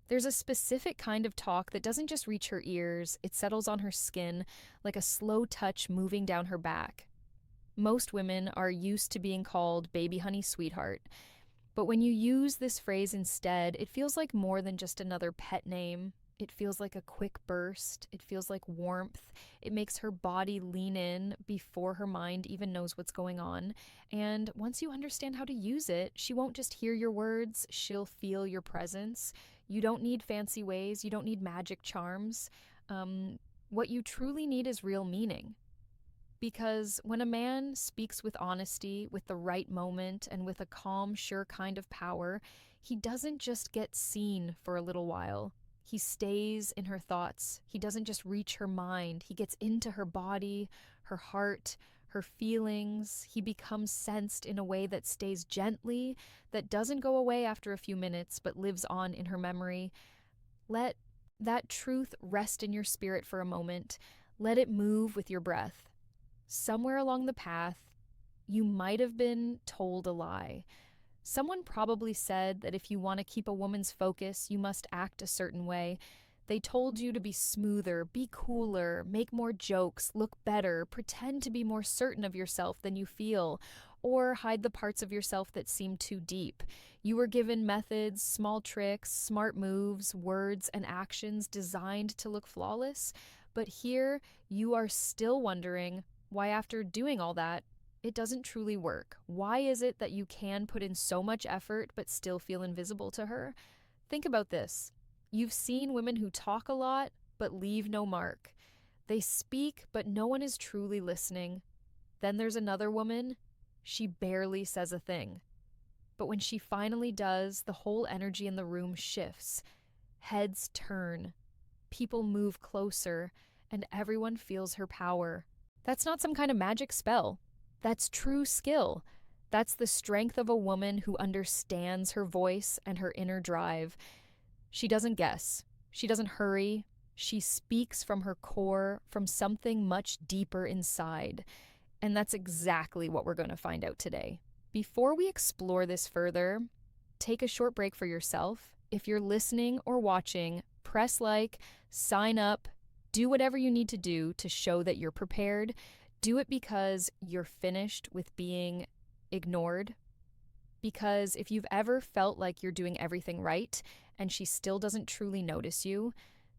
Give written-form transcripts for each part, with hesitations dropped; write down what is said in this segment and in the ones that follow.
There's a specific kind of talk that doesn't just reach her ears, it settles on her skin like a slow touch moving down her back. Most women are used to being called baby honey sweetheart, but when you use this phrase instead, it feels like more than just another pet name. It feels like a quick burst. It feels like warmth. It makes her body lean in before her mind even knows what's going on. And once you understand how to use it, she won't just hear your words, she'll feel your presence. You don't need fancy ways, you don't need magic charms. What you truly need is real meaning. Because when a man speaks with honesty, with the right moment, and with a calm, sure kind of power, he doesn't just get seen for a little while. He stays in her thoughts. He doesn't just reach her mind. He gets into her body, her heart, her feelings. He becomes sensed in a way that stays gently, that doesn't go away after a few minutes, but lives on in her memory. Let that truth rest in your spirit for a moment. Let it move with your breath. Somewhere along the path, you might have been told a lie. Someone probably said that if you want to keep a woman's focus, you must act a certain way. They told you to be smoother, be cooler, make more jokes, look better, pretend to be more certain of yourself than you feel, or hide the parts of yourself that seem too deep. You were given methods, small tricks, smart moves, words, and actions designed to look flawless. But here, you are still wondering why, after doing all that, it doesn't truly work. Why is it that you can put in so much effort but still feel invisible to her? Think about this. You've seen women who talk a lot but leave no mark. They speak, but no one is truly listening. Then there's another woman. She barely says a thing. But when she finally does, the whole energy in the room shifts. Heads turn. People move closer, and everyone feels her power. That's not some kind of magic spell. That's true skill. That's the strength of a woman who understands her voice and her inner drive. She doesn't guess. She doesn't hurry. She speaks from her core, from something much deeper inside. And that's exactly what we're going to find out today. Before we explore this further, take a short break for yourself. If you're listening or watching, press like, sign up, do whatever you need to do to show that you're prepared. Do it because you're finished with being ignored. Because if you've ever felt like you're doing everything right and she still doesn't truly notice you,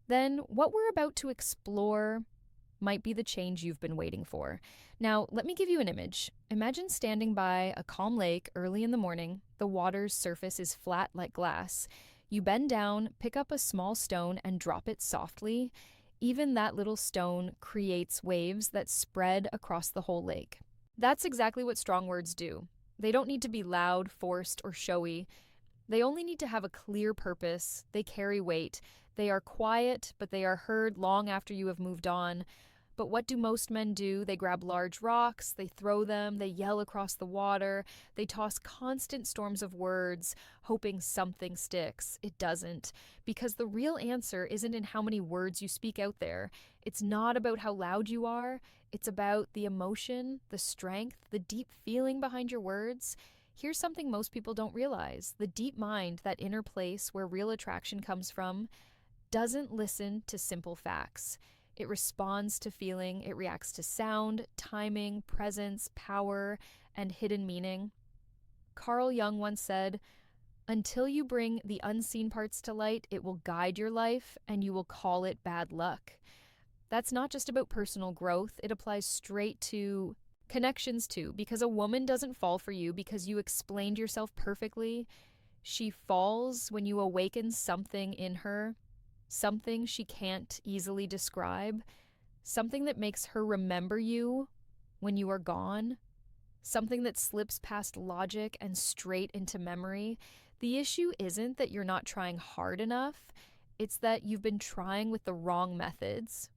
then what we're about to explore might be the change you've been waiting for. Now, let me give you an image. Imagine standing by a calm lake early in the morning. The water's surface is flat like glass. You bend down, pick up a small stone, and drop it softly. Even that little stone creates waves that spread across the whole lake. That's exactly what strong words do. They don't need to be loud, forced, or showy. They only need to have a clear purpose. They carry weight. They are quiet, but they are heard long after you have moved on. But what do most men do? They grab large rocks, they throw them, they yell across the water, they toss constant storms of words, hoping something sticks. It doesn't. Because the real answer isn't in how many words you speak out there. It's not about how loud you are. It's about the emotion, the strength, the deep feeling behind your words. Here's something most people don't realize. The deep mind, that inner place where real attraction comes from, doesn't listen to simple facts. It responds to feeling, it reacts to sound, timing, presence, power, and hidden meaning. Carl Jung once said, "Until you bring the unseen parts to light, it will guide your life and you will call it bad luck." That's not just about personal growth, it applies straight to connections too, because a woman doesn't fall for you because you explained yourself perfectly. She falls when you awaken something in her, something she can't easily describe, something that makes her remember you when you are gone, something that slips past logic and straight into memory. The issue isn't that you're not trying hard enough, it's that you've been trying with the wrong methods.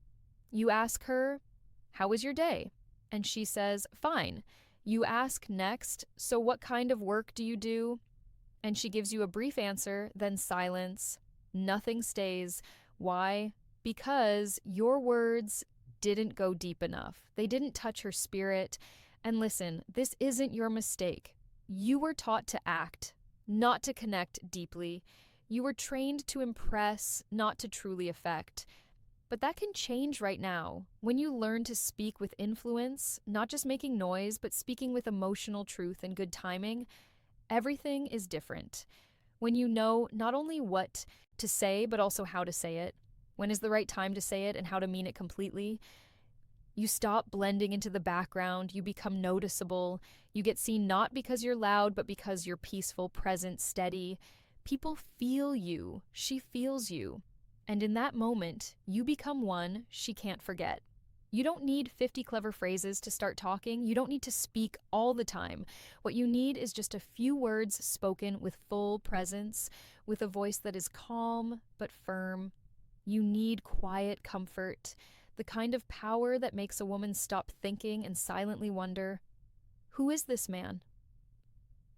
You ask her, "How was your day?" And she says, "Fine." You ask next, "So what kind of work do you do?" And she gives you a brief answer, then silence. Nothing stays. Why? Because your words didn't go deep enough. They didn't touch her spirit. And listen, this isn't your mistake. You were taught to act, not to connect deeply. You were trained to impress, not to truly affect. But that can change right now. When you learn to speak with influence, not just making noise, but speaking with emotional truth and good timing, everything is different. When you know not only what to say, but also how to say it, when is the right time to say it and how to mean it completely, you stop blending into the background, you become noticeable, you get seen not because you're loud, but because you're peaceful, present, steady. People feel you, she feels you. And in that moment, you become one she can't forget. You don't need 50 clever phrases to start talking. You don't need to speak all the time. What you need is just a few words spoken with full presence, with a voice that is calm but firm. You need quiet comfort, the kind of power that makes a woman stop thinking and silently wonder, who is this man?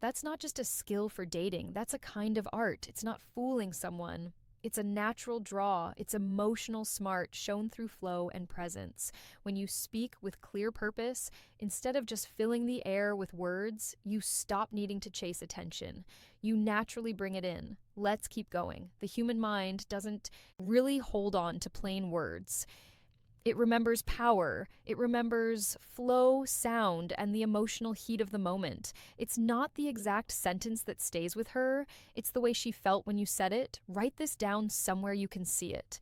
That's not just a skill for dating, that's a kind of art. It's not fooling someone. It's a natural draw. It's emotional smart shown through flow and presence. When you speak with clear purpose, instead of just filling the air with words, you stop needing to chase attention. You naturally bring it in. Let's keep going. The human mind doesn't really hold on to plain words. It remembers power, it remembers flow, sound, and the emotional heat of the moment. It's not the exact sentence that stays with her, it's the way she felt when you said it. Write this down somewhere you can see it.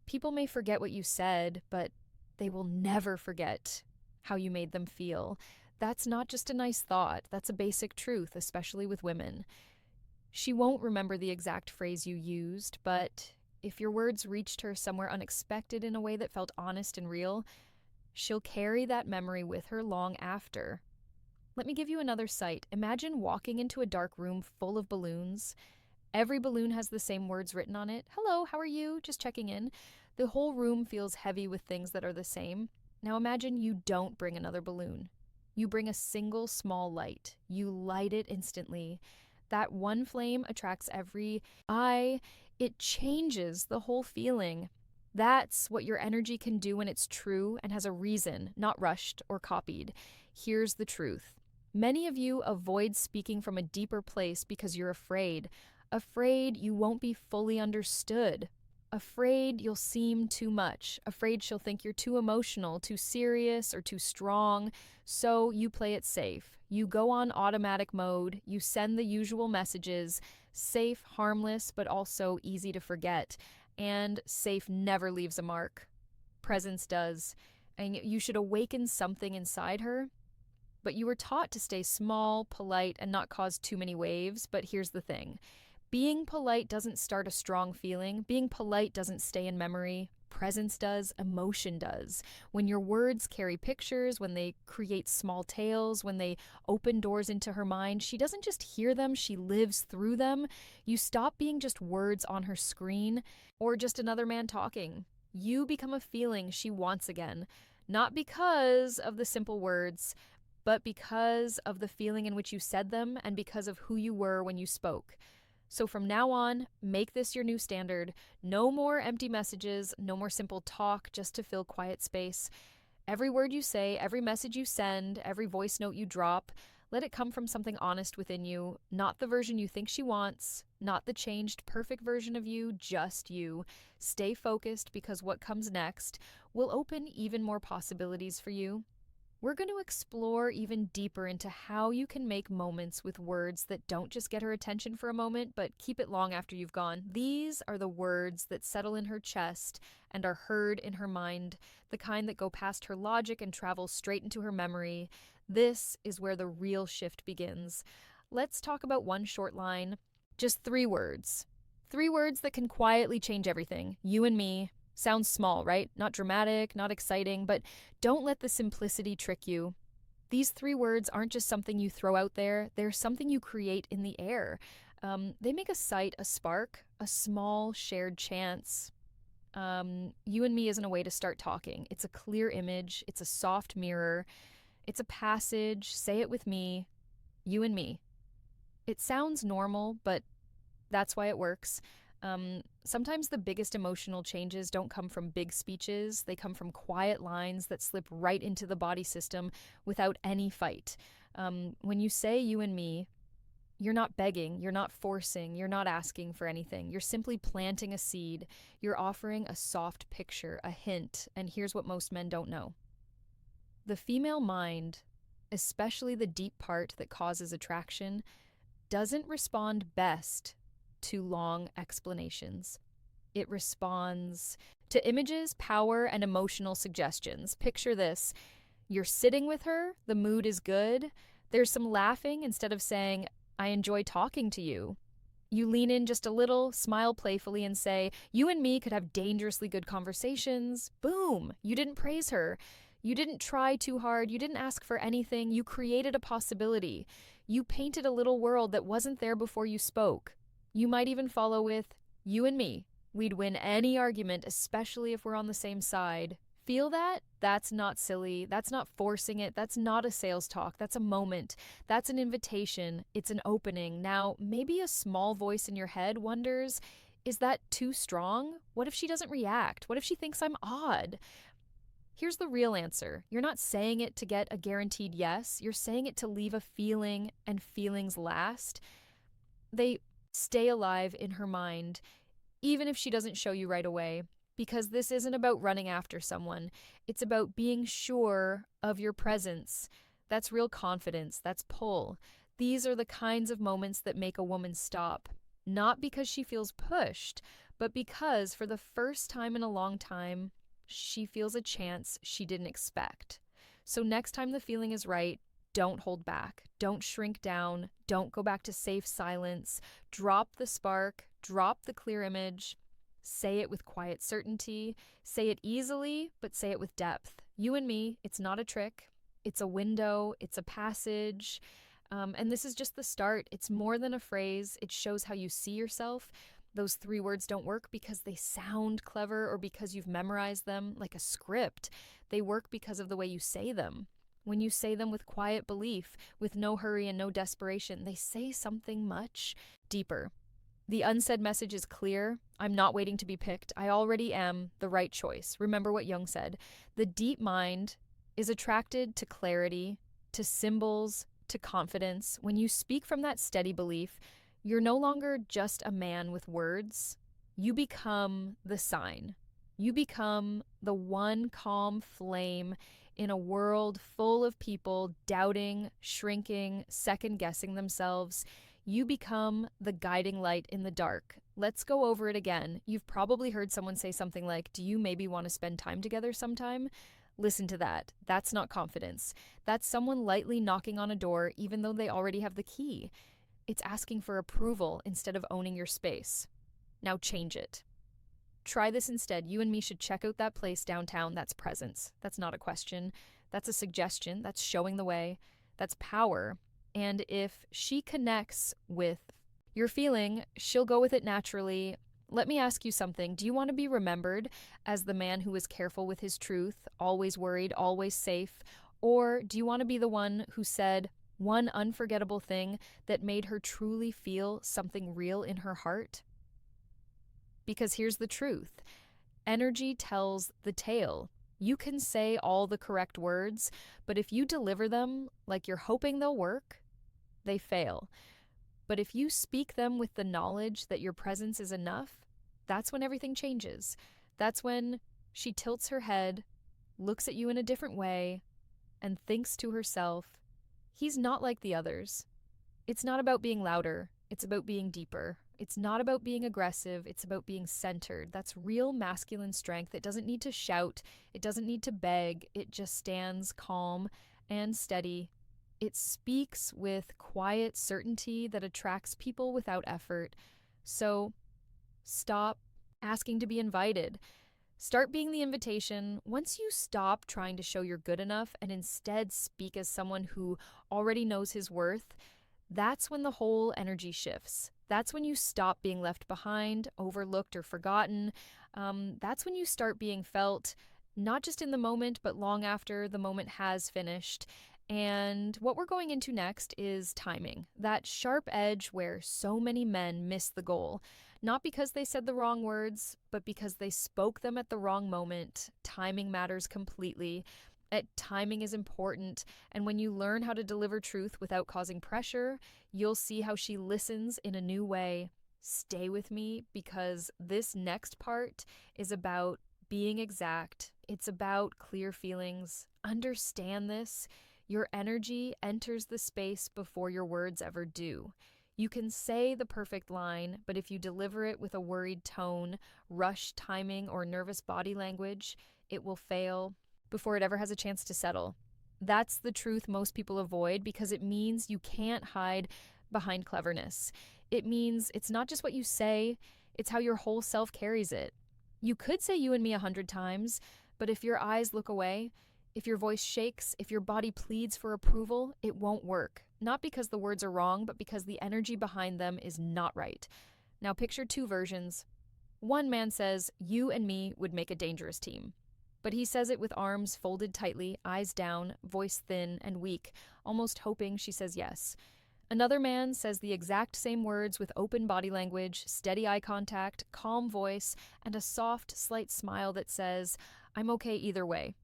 People may forget what you said, but they will never forget how you made them feel. That's not just a nice thought, that's a basic truth, especially with women. She won't remember the exact phrase you used, but if your words reached her somewhere unexpected in a way that felt honest and real, she'll carry that memory with her long after. Let me give you another sight. Imagine walking into a dark room full of balloons. Every balloon has the same words written on it. Hello, how are you? Just checking in. The whole room feels heavy with things that are the same. Now imagine you don't bring another balloon. You bring a single small light. You light it instantly. That one flame attracts every eye. It changes the whole feeling. That's what your energy can do when it's true and has a reason, not rushed or copied. Here's the truth. Many of you avoid speaking from a deeper place because you're afraid. Afraid you won't be fully understood. Afraid you'll seem too much. Afraid she'll think you're too emotional, too serious, or too strong. So you play it safe. You go on automatic mode. You send the usual messages. Safe, harmless, but also easy to forget. And safe never leaves a mark. Presence does. And you should awaken something inside her. But you were taught to stay small, polite, and not cause too many waves. But here's the thing. Being polite doesn't start a strong feeling. Being polite doesn't stay in memory. Presence does, emotion does. When your words carry pictures, when they create small tales, when they open doors into her mind, she doesn't just hear them, she lives through them. You stop being just words on her screen or just another man talking. You become a feeling she wants again, not because of the simple words, but because of the feeling in which you said them and because of who you were when you spoke. So from now on, make this your new standard. No more empty messages, no more simple talk just to fill quiet space. Every word you say, every message you send, every voice note you drop, let it come from something honest within you, not the version you think she wants, not the changed, perfect version of you, just you. Stay focused because what comes next will open even more possibilities for you. We're going to explore even deeper into how you can make moments with words that don't just get her attention for a moment, but keep it long after you've gone. These are the words that settle in her chest and are heard in her mind, the kind that go past her logic and travel straight into her memory. This is where the real shift begins. Let's talk about one short line, just 3 words. 3 words that can quietly change everything. You and me. Sounds small, right? Not dramatic, not exciting, but don't let the simplicity trick you. These 3 words aren't just something you throw out there, they're something you create in the air. They make a sight, a spark, a small shared chance. You and me isn't a way to start talking. It's a clear image, it's a soft mirror, it's a passage, say it with me, you and me. It sounds normal, but that's why it works. Sometimes the biggest emotional changes don't come from big speeches. They come from quiet lines that slip right into the body system without any fight. When you say you and me, You're not begging, you're not forcing, you're not asking for anything. You're simply planting a seed. You're offering a soft picture, a hint, and here's what most men don't know. The female mind, especially the deep part that causes attraction, doesn't respond best to long explanations. It responds to images, power, and emotional suggestions. Picture this: you're sitting with her, the mood is good, there's some laughing instead of saying, I enjoy talking to you. You lean in just a little, smile playfully, and say, you and me could have dangerously good conversations. Boom! You didn't praise her. You didn't try too hard. You didn't ask for anything. You created a possibility. You painted a little world that wasn't there before you spoke. You might even follow with, you and me. We'd win any argument, especially if we're on the same side. Feel that? That's not silly. That's not forcing it. That's not a sales talk. That's a moment. That's an invitation. It's an opening. Now, maybe a small voice in your head wonders, is that too strong? What if she doesn't react? What if she thinks I'm odd? Here's the real answer. You're not saying it to get a guaranteed yes. You're saying it to leave a feeling, and feelings last. They stay alive in her mind, even if she doesn't show you right away. Because this isn't about running after someone. It's about being sure of your presence. That's real confidence. That's pull. These are the kinds of moments that make a woman stop. Not because she feels pushed, but because for the first time in a long time, she feels a chance she didn't expect. So next time the feeling is right, don't hold back. Don't shrink down. Don't go back to safe silence. Drop the spark. Drop the clear image. Say it with quiet certainty. Say it easily, but say it with depth. You and me, it's not a trick. It's a window. It's a passage. And this is just the start. It's more than a phrase. It shows how you see yourself. Those 3 words don't work because they sound clever or because you've memorized them like a script. They work because of the way you say them. When you say them with quiet belief, with no hurry and no desperation, they say something much deeper. The unsaid message is clear. I'm not waiting to be picked. I already am the right choice. Remember what Jung said. The deep mind is attracted to clarity, to symbols, to confidence. When you speak from that steady belief, you're no longer just a man with words. You become the sign. You become the one calm flame in a world full of people doubting, shrinking, second-guessing themselves. You become the guiding light in the dark. Let's go over it again. You've probably heard someone say something like, do you maybe want to spend time together sometime? Listen to that. That's not confidence. That's someone lightly knocking on a door even though they already have the key. It's asking for approval instead of owning your space. Now change it. Try this instead. You and me should check out that place downtown. That's presence. That's not a question. That's a suggestion. That's showing the way. That's power. And if she connects with your feeling, she'll go with it naturally. Let me ask you something. Do you want to be remembered as the man who was careful with his truth, always worried, always safe? Or do you want to be the one who said one unforgettable thing that made her truly feel something real in her heart? Because here's the truth. Energy tells the tale. You can say all the correct words, but if you deliver them like you're hoping they'll work, they fail. But if you speak them with the knowledge that your presence is enough, that's when everything changes. That's when she tilts her head, looks at you in a different way, and thinks to herself, he's not like the others. It's not about being louder. It's about being deeper. It's not about being aggressive. It's about being centered. That's real masculine strength. It doesn't need to shout. It doesn't need to beg. It just stands calm and steady. It speaks with quiet certainty that attracts people without effort. So stop asking to be invited. Start being the invitation. Once you stop trying to show you're good enough and instead speak as someone who already knows his worth, that's when the whole energy shifts. That's when you stop being left behind, overlooked, or forgotten. That's when you start being felt, not just in the moment, but long after the moment has finished. And what we're going into next is timing, that sharp edge where so many men miss the goal. Not because they said the wrong words, but because they spoke them at the wrong moment. Timing matters completely. Timing is important, and when you learn how to deliver truth without causing pressure, you'll see how she listens in a new way. Stay with me because this next part is about being exact. It's about clear feelings. Understand this. Your energy enters the space before your words ever do. You can say the perfect line, but if you deliver it with a worried tone, rushed timing, or nervous body language, it will fail before it ever has a chance to settle. That's the truth most people avoid because it means you can't hide behind cleverness. It means it's not just what you say, it's how your whole self carries it. You could say you and me 100 times, but if your eyes look away, if your voice shakes, if your body pleads for approval, it won't work. Not because the words are wrong, but because the energy behind them is not right. Now picture two versions. One man says, "You and me would make a dangerous team." But he says it with arms folded tightly, eyes down, voice thin and weak, almost hoping she says yes. Another man says the exact same words with open body language, steady eye contact, calm voice, and a soft, slight smile that says, "I'm okay either way."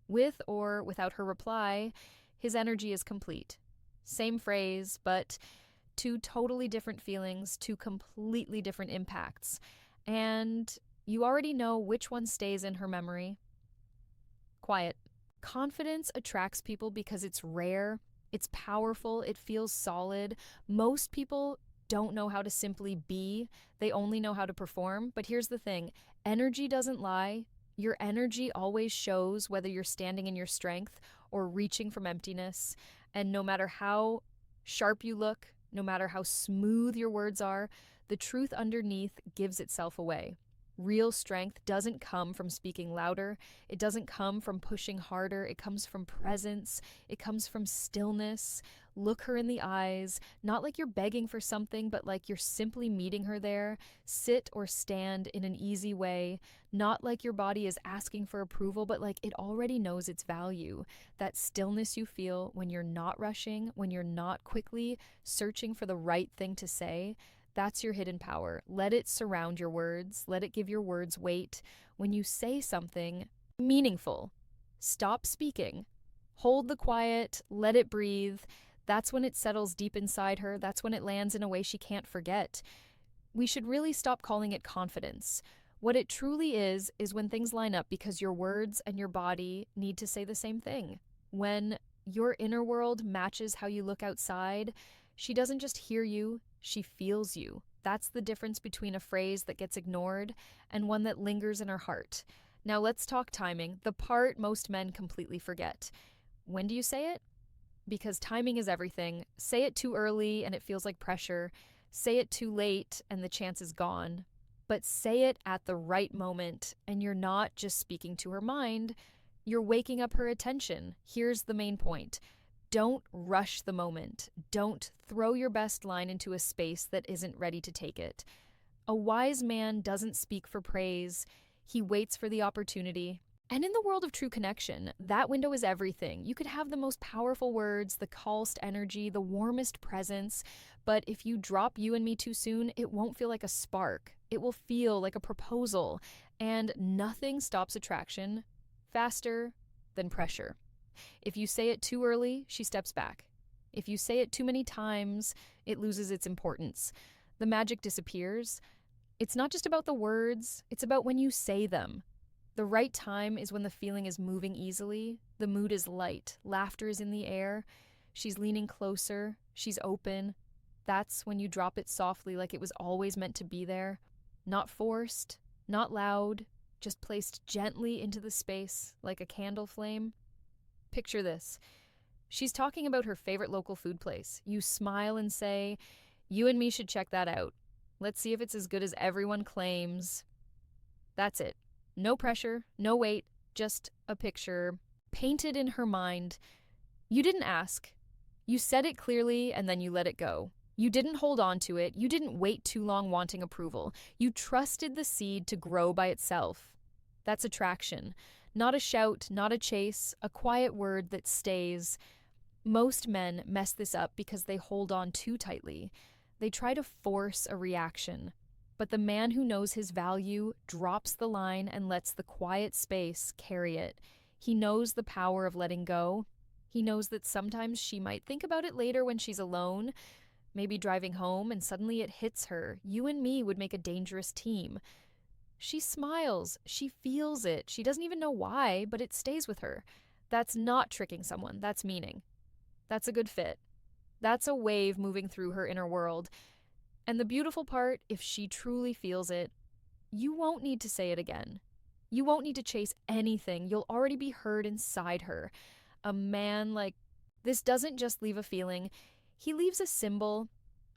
With or without her reply, his energy is complete. Same phrase, but two totally different feelings, two completely different impacts. And you already know which one stays in her memory. Quiet. Confidence attracts people because it's rare, it's powerful, it feels solid. Most people don't know how to simply be, they only know how to perform. But here's the thing, energy doesn't lie. Your energy always shows whether you're standing in your strength or reaching from emptiness. And no matter how sharp you look, no matter how smooth your words are, the truth underneath gives itself away. Real strength doesn't come from speaking louder. It doesn't come from pushing harder. It comes from presence. It comes from stillness. Look her in the eyes, not like you're begging for something, but like you're simply meeting her there. Sit or stand in an easy way, not like your body is asking for approval, but like it already knows its value. That stillness you feel when you're not rushing, when you're not quickly searching for the right thing to say, that's your hidden power. Let it surround your words. Let it give your words weight. When you say something meaningful, stop speaking. Hold the quiet. Let it breathe. That's when it settles deep inside her. That's when it lands in a way she can't forget. We should really stop calling it confidence. What it truly is when things line up because your words and your body need to say the same thing. When your inner world matches how you look outside, she doesn't just hear you, she feels you. That's the difference between a phrase that gets ignored and one that lingers in her heart. Now let's talk timing, the part most men completely forget. When do you say it? Because timing is everything. Say it too early and it feels like pressure. Say it too late and the chance is gone. But say it at the right moment and you're not just speaking to her mind, you're waking up her attention. Here's the main point. Don't rush the moment. Don't throw your best line into a space that isn't ready to take it. A wise man doesn't speak for praise. He waits for the opportunity. And in the world of true connection, that window is everything. You could have the most powerful words, the calmest energy, the warmest presence, but if you drop you and me too soon, it won't feel like a spark. It will feel like a proposal, and nothing stops attraction faster than pressure. If you say it too early, she steps back. If you say it too many times, it loses its importance. The magic disappears. It's not just about the words, it's about when you say them. The right time is when the feeling is moving easily, the mood is light, laughter is in the air, she's leaning closer, she's open. That's when you drop it softly like it was always meant to be there. Not forced, not loud, just placed gently into the space like a candle flame. Picture this. She's talking about her favorite local food place. You smile and say, "You and me should check that out. Let's see if it's as good as everyone claims." That's it. No pressure, no weight, just a picture painted in her mind. You didn't ask. You said it clearly and then you let it go. You didn't hold on to it. You didn't wait too long wanting approval. You trusted the seed to grow by itself. That's attraction. Not a shout, not a chase, a quiet word that stays. Most men mess this up because they hold on too tightly. They try to force a reaction. But the man who knows his value drops the line and lets the quiet space carry it. He knows the power of letting go. He knows that sometimes she might think about it later when she's alone, maybe driving home, and suddenly it hits her. You and me would make a dangerous team. She smiles. She feels it. She doesn't even know why, but it stays with her. That's not tricking someone. That's meaning. That's a good fit. That's a wave moving through her inner world. And the beautiful part, if she truly feels it, you won't need to say it again. You won't need to chase anything. You'll already be heard inside her. A man like this doesn't just leave a feeling, he leaves a symbol,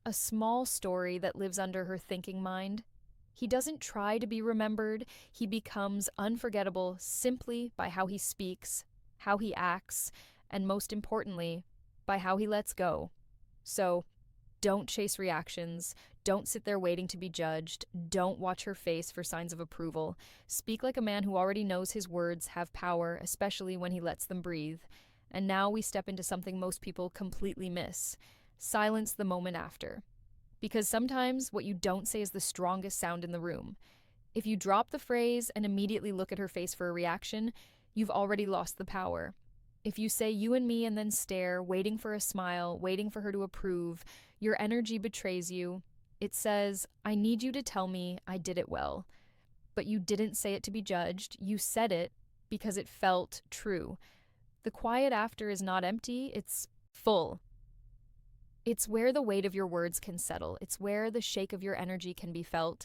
a small story that lives under her thinking mind. He doesn't try to be remembered. He becomes unforgettable simply by how he speaks, how he acts, and most importantly, by how he lets go. So, don't chase reactions. Don't sit there waiting to be judged. Don't watch her face for signs of approval. Speak like a man who already knows his words have power, especially when he lets them breathe. And now we step into something most people completely miss: silence the moment after. Because sometimes what you don't say is the strongest sound in the room. If you drop the phrase and immediately look at her face for a reaction, you've already lost the power. If you say you and me and then stare, waiting for a smile, waiting for her to approve, your energy betrays you. It says, I need you to tell me I did it well. But you didn't say it to be judged. You said it because it felt true. The quiet after is not empty, it's full. It's where the weight of your words can settle. It's where the shake of your energy can be felt.